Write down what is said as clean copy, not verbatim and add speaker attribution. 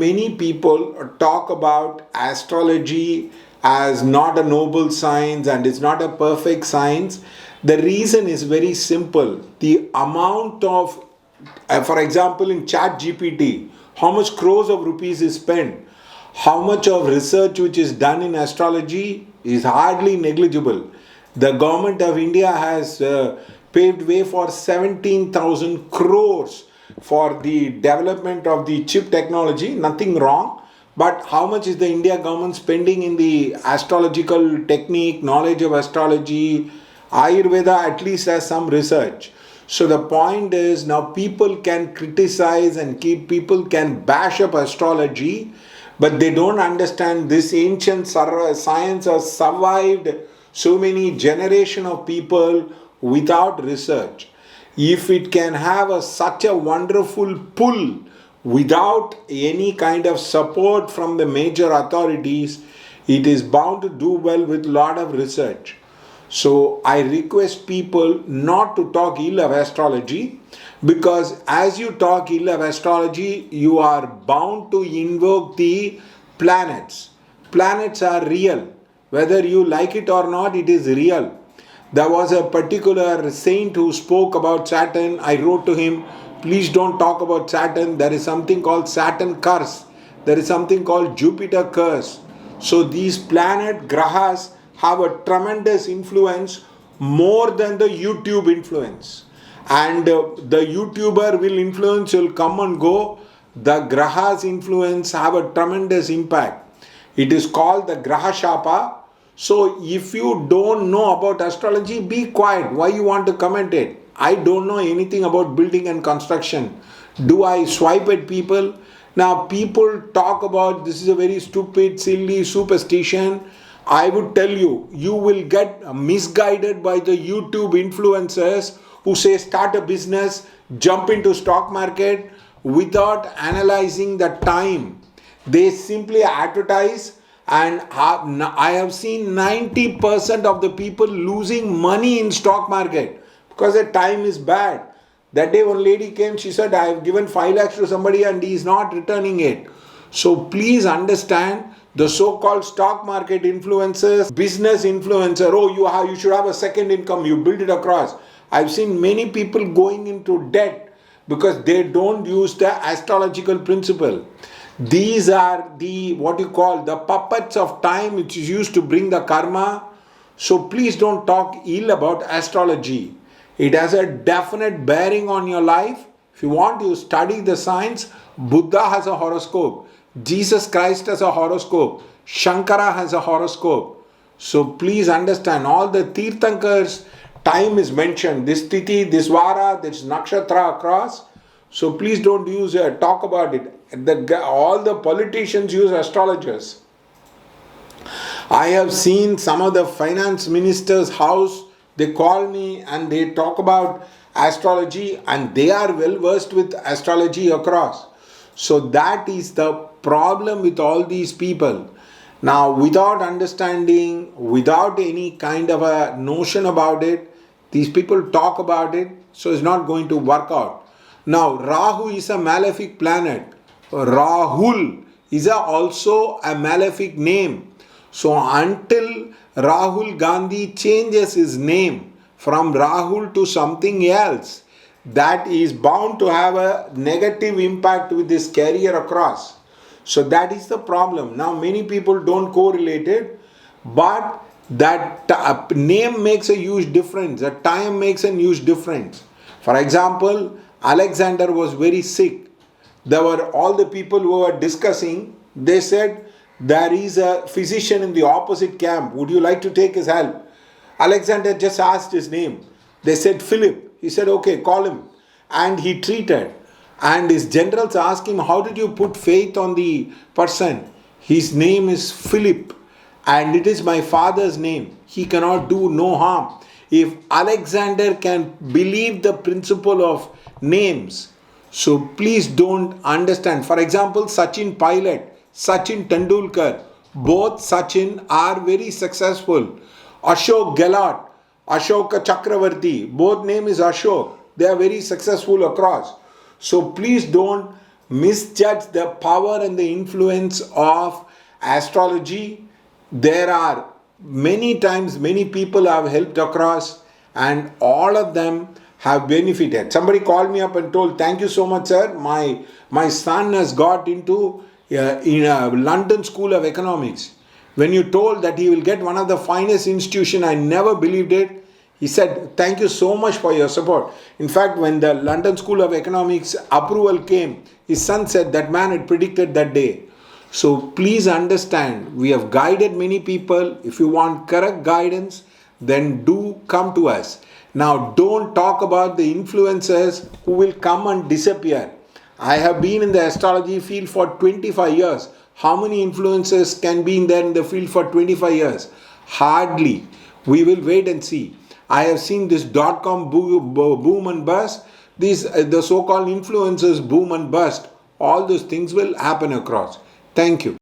Speaker 1: many people talk about astrology as not a noble science and it's not a perfect science. The reason is very simple. The amount of, for example, in Chat GPT, how much crores of rupees is spent, how much of research which is done in astrology is hardly negligible. The government of India has paved way for 17,000 crores for the development of the chip technology, nothing wrong. But how much is the India government spending in the astrological technique, knowledge of astrology? Ayurveda at least has some research. So the point is, now people can criticize and people can bash up astrology, but they don't understand this ancient science has survived so many generations of people without research. If it can have such a wonderful pull without any kind of support from the major authorities, it is bound to do well with a lot of research. So I request people not to talk ill of astrology, because as you talk ill of astrology, you are bound to invoke the planets. Planets are real. Whether you like it or not, it is real. There was a particular saint who spoke about Saturn. I wrote to him, please don't talk about Saturn. There is something called Saturn curse. There is something called Jupiter curse. So these planet grahas have a tremendous influence, more than the YouTube influence. And the YouTuber will come and go. The grahas influence have a tremendous impact. It is called the Graha Shapa. So if you don't know about astrology, be quiet. Why you want to comment it? I don't know anything about building and construction. Do I swipe at people? Now people talk about this is a very stupid, silly superstition. I would tell you, you will get misguided by the YouTube influencers who say start a business, jump into stock market without analyzing the time. They simply advertise, and I have seen 90% of the people losing money in stock market because the time is bad. That day one lady came, she said, I have given 5 lakhs to somebody and he is not returning it. So please understand, the so-called stock market influencers, business influencer, you should have a second income, you build it across. I've seen many people going into debt because they don't use the astrological principle. These are the puppets of time which is used to bring the karma. So please don't talk ill about astrology. It has a definite bearing on your life. If you want to study the science, Buddha has a horoscope. Jesus Christ has a horoscope. Shankara has a horoscope. So please understand, all the Tirthankars, time is mentioned. This Tithi, this Vara, this Nakshatra across. So please don't talk about it. All the politicians use astrologers. I have seen some of the finance minister's house, they call me and they talk about astrology and they are well versed with astrology across. So that is the problem with all these people. Now, without understanding, without any kind of a notion about it, these people talk about it, so it's not going to work out. Now, Rahu is a malefic planet. Rahul is also a malefic name. So until Rahul Gandhi changes his name from Rahul to something else, that is bound to have a negative impact with his career across. So that is the problem. Now many people don't correlate it, but that name makes a huge difference. The time makes a huge difference. For example, Alexander was very sick. There were all the people who were discussing, they said, there is a physician in the opposite camp. Would you like to take his help? Alexander just asked his name. They said Philip. He said, okay, call him. And he treated. And his generals asked him, how did you put faith on the person? His name is Philip. And it is my father's name. He cannot do no harm. If Alexander can believe the principle of names, so please don't understand. For example, Sachin Pilot, Sachin Tendulkar, both Sachin are very successful. Ashok Gehlot, Ashoka Chakravarti, both name is Ashok. They are very successful across. So please don't misjudge the power and the influence of astrology. There are many times many people have helped across, and all of them have benefited. Somebody called me up and told, thank you so much, sir. My son has got into in a London School of Economics. When you told that he will get one of the finest institution, I never believed it. He said, thank you so much for your support. In fact, when the London School of Economics approval came, his son said that man had predicted that day. So please understand, we have guided many people. If you want correct guidance, then do come to us. Now, don't talk about the influencers who will come and disappear. I have been in the astrology field for 25 years. How many influencers can be in there in the field for 25 years? Hardly. We will wait and see. I have seen this .com boom and bust. These the so-called influencers boom and bust. All those things will happen across. Thank you.